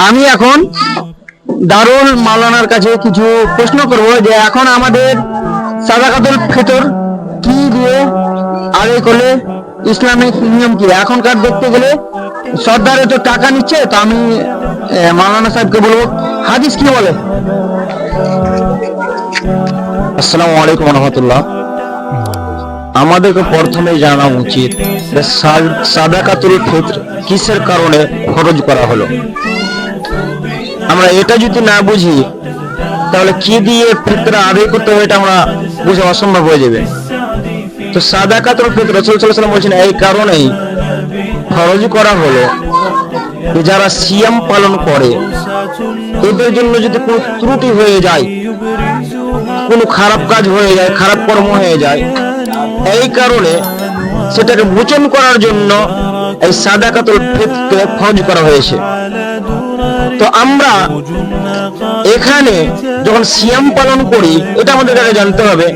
আমি এখন দারুল মাওলানার কাছে কিছু প্রশ্ন করব যে এখন আমাদের সাদাকাতুল ফিতর কি দিয়ে আদায় করলে ইসলামিক নিয়ম কি। এখনকার দেখতে গেলে সর্দারে তো টাকা নিচ্ছে, তো আমি মাওলানা সাহেবকে বলবো হাদিস কি বলে। আসসালামু আলাইকুম রহমতুল্লাহ। আমাদেরকে প্রথমে জানা উচিত যে সাদাকাতুল ফিতর কিসের কারণে খরচ করা হলো। আমরা এটা যদি না বুঝি তাহলে কি দিয়ে ফিতরা আদায় করতে হবে এটা আমরা বুঝা অসম্ভব হয়ে যাবে। তো সাদাকাতুল ফিতর রাসূল সাল্লাল্লাহু আলাইহি ওয়াসাল্লাম বলেছেন এই কারণেই খরচ করা হলো যে যারা সিয়াম পালন করে এদের জন্য যদি কোনো ত্রুটি হয়ে যায়, কোনো খারাপ কাজ হয়ে যায়, খারাপ কর্ম হয়ে যায়, এই কারণে সেটাকে মোচন করার জন্য এই সাদাকাতুল ফিতরকে খরচ করা হয়েছে। তো আমরা এখানে যখন সিয়াম পালন করি এটা আমাদের কাছে জানতে হবে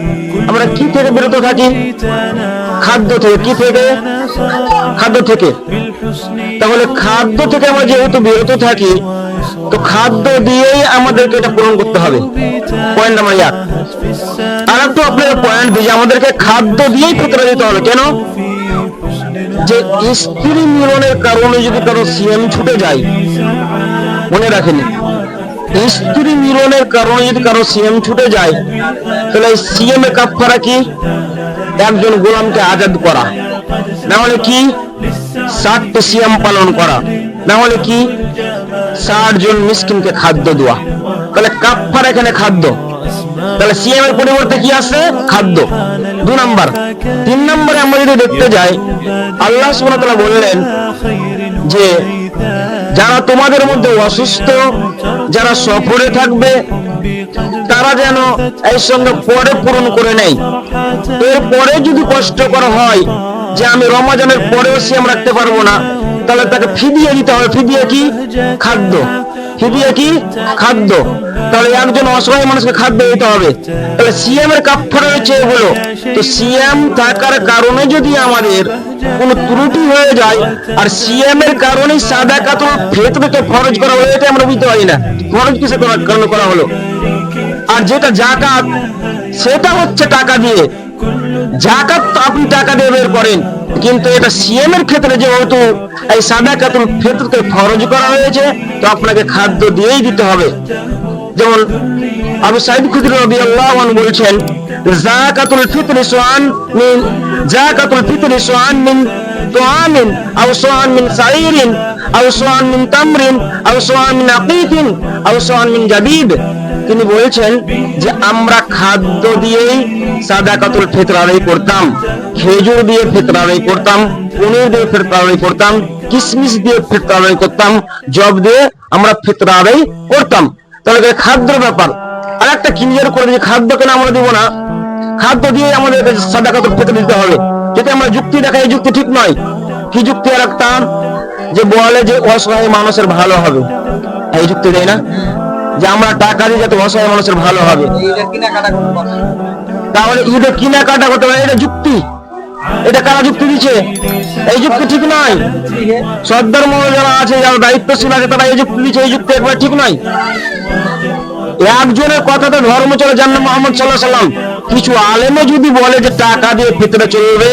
আমরা কি থেকে বিরত থাকি, খাদ্য থেকে। কি থেকে? খাদ্য থেকে। তাহলে খাদ্য থেকে আমরা যেহেতু বিরত থাকি তো খাদ্য দিয়েই আমাদেরকে এটা পূরণ করতে হবে। Point number 1। আর একটু আপনাদের পয়েন্ট দিয়ে আমাদেরকে খাদ্য দিয়েই ফিতরা দিতে হবে। কেন? যে স্ত্রী মিলনের কারণে যদি কারো সিয়াম ছুটে যায়, মনে রাখেন, স্ত্রী মিলনের কারণে যদি কারো সিয়াম ছুটে যায় তাহলে এই সিয়ামে কাফারা কি? একজন গোলামকে আজাদ করা, না হলে কি 60টি সিয়াম পালন করা, না হলে কি 60 জন মিসকিনকে খাদ্য দেওয়া। তাহলে কাফারা এখানে খাদ্য। তাহলে সিয়ামের পরিবর্তে কি আছে? খাদ্য। 2 নাম্বার। 3 নম্বরে আমরা যদি দেখতে যাই, আল্লাহ সুবহানাহু ওয়া তাআলা বললেন যে যারা তোমাদের মধ্যে অসুস্থ, যারা সফরে থাকবে তারা যেন এর সঙ্গে পরে পূরণ করে নেয়। এরপরে যদি কষ্ট করা হয় যে আমি রমজানের পরেও সিয়াম রাখতে পারবো না, তাহলে তাকে ফিদিয়া দিতে হবে। ফিদিয়া কি? খাদ্য। ফিদিয়া কি? খাদ্য। তাহলে একজন অসহায় মানুষকে খাদ্য দিতে হবে। তাহলে সিয়ামের কাফারা হচ্ছে এগুলো। তো সিয়াম থাকার কারণে যদি আমাদের কোনো ত্রুটি হয়ে যায় আর সিয়ামের কারণে সাদাকাতুল ফিতরকে খরচ করা হলো, এটা আমরা বুঝতে পারি না খরচ কিসের কারণে করা হলো। আর যেটা যাকাত, সেটা হচ্ছে টাকা দিয়ে। যাকাত তো আপনি টাকা দিয়ে বের করেন, কিন্তু এটা সিয়ামের ক্ষেত্রে যেহেতু এই সাদাকাতুল ফিতরকে ফরজ করা হয়েছে তো আপনাকে খাদ্য দিয়েই দিতে হবে। যেমন আবু সাঈদ খুদরি রাদিয়াল্লাহু আনহু বলছেন যাকাতুল ফিতর সুআন মিন তুআমিন আও সুআন মিন সাঈরিন আও সুআন মিন তামরিন আও সুআন মিন আকিকিন আও সুআন মিন জাবিব। তিনি বলছেন যে আমরা খাদ্য দিয়েই সাদাকাতুল ফিতর আদায় করতাম, খেজুর দিয়ে ফিতর আদায় করতাম, পনির দিয়ে ফিতর আদায় করতাম, কিশমিশ দিয়ে ফিতর আদায় করতাম, জব দিয়ে আমরা ফিতর আদায় করতাম। তাহলে খাদ্যের ব্যাপার। আর একটা ক্লিয়ার করে যে খাদ্য কেন আমরা দিব না, খাদ্য দিয়ে আমাদের সাদাকাতুল ফিতর দিতে হবে। যদি আমরা যুক্তি দেখাই, এই যুক্তি ঠিক নয়। কি যুক্তি রাখতাম? যে বলে যে অসহায় মানুষের ভালো হবে, এই যুক্তি দেয় না যে আমরা টাকা দিয়ে যাতে অসহায় মানুষের ভালো হবে। তাহলে ঈদে কেনাকাটা করতে হবে, এটা যুক্তি। এটা কারা যুক্তি দিচ্ছে? এই যুক্তি ঠিক নয়। সর্দার মহল যারা আছে, যারা দায়িত্বশীল আছে, তারা এই যুক্তি দিচ্ছে, এই যুক্তি একবার ঠিক নয়। একজনের কথাতে ধর্ম চলে, যার নাম মুহাম্মদ সাল্লাল্লাহু আলাইহি ওয়াসাল্লাম। কিছু আলেমে যদি বলে যে টাকা দিয়ে ফিতরা চলবে,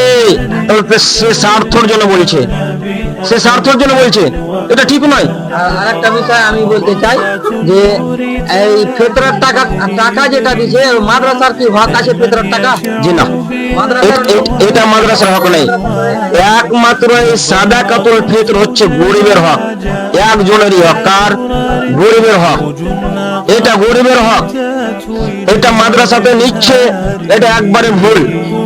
তাহলে সে স্বার্থের জন্য বলছে, সে স্বার্থের জন্য বলছে, এটা ঠিক নয়। আর একটা বিষয় আমি বলতে চাই যে এই ফিতরার টাকা যেটা দিছে মাদ্রাসার কি হক আছে ফিতরার টাকা? জি না, এটা মাদ্রাসার হক নেই। একমাত্র এই সাদাকাতুল ফিতর হচ্ছে গরিবের হক, একজনেরই হক। কার? গরিবের হক। এটা গরিবের হক, এটা মাদ্রাসাতে নিচ্ছে, এটা একবারে ভুল।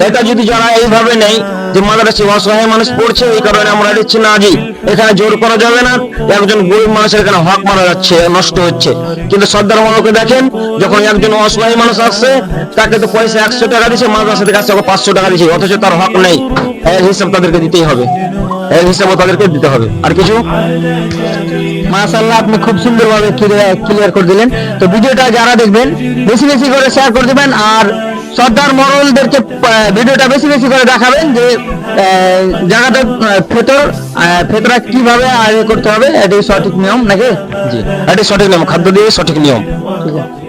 এটা যদি যারা এইভাবে নেই যে মাদ্রাসায় অসহায় মানুষ পড়ছে এই কারণে আমরা দিচ্ছি না, জি এখানে জোর করা যাবে না। একজন গরিব মানুষের এখানে হক মারা যাচ্ছে, নষ্ট হচ্ছে। কিন্তু সর্দার মহলকে দেখেন, যখন একজন অসহায় মানুষ আসছে তাকে তো পয়সা 100 টাকা দিচ্ছে, মাদ্রাসা থেকে আসছে 500 টাকা দিচ্ছে, অথচ তার হক নেই। এর হিসাব তাদেরকে দিতেই হবে, এর হিসাবও তাদেরকে দিতে হবে। আর কিছু? মাশাআল্লাহ, আপনি খুব সুন্দরভাবে ক্লিয়ার করে দিলেন। তো ভিডিওটা যারা দেখবেন বেশি বেশি করে শেয়ার করে দিবেন, আর সর্দার মরলদেরকে ভিডিওটা বেশি বেশি করে দেখাবেন যে জায়গাটা ফেতরা কিভাবে আগে করতে হবে, এটাই সঠিক নিয়ম নাকি? জি, এটি সঠিক নিয়ম, খাদ্য দিয়ে সঠিক নিয়ম। ঠিক আছে।